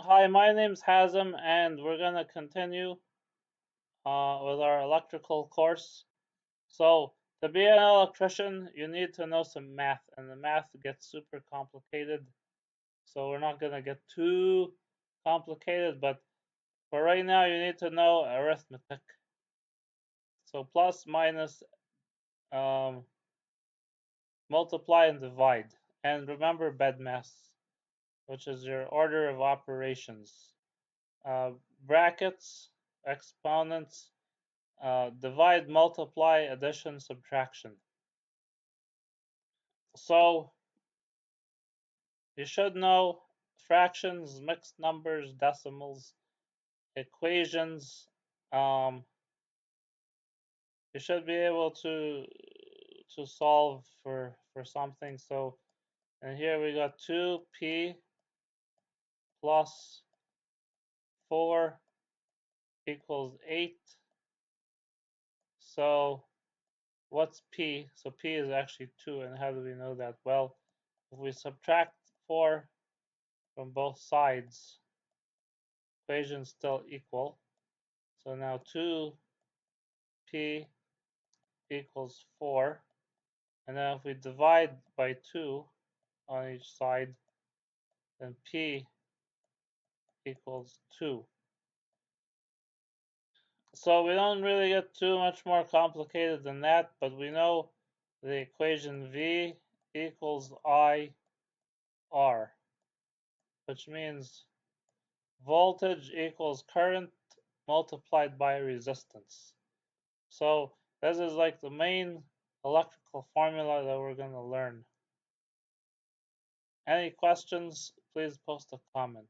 Hi, my name's Hazem, and we're gonna continue with our electrical course. So, to be an electrician, you need to know some math, and the math gets super complicated. So we're not gonna get too complicated, but for right now, you need to know arithmetic. So plus, minus, um, multiply, and divide. And remember BEDMAS, which is your order of operations. Uh, Brackets, exponents, divide, multiply, addition, subtraction. So you should know fractions, mixed numbers, decimals, equations. Um, you should be able to solve for something. So, and here we got 2p plus 4 equals 8. So what's p? So p is actually 2, and how do we know that? Well, if we subtract 4 from both sides, equations still equal. So now 2p equals 4. And then if we divide by 2 on each side, then p equals 2. So we don't really get too much more complicated than that, but we know the equation V equals IR, which means voltage equals current multiplied by resistance. So this is like the main electrical formula that we're going to learn. Any questions, please post a comment.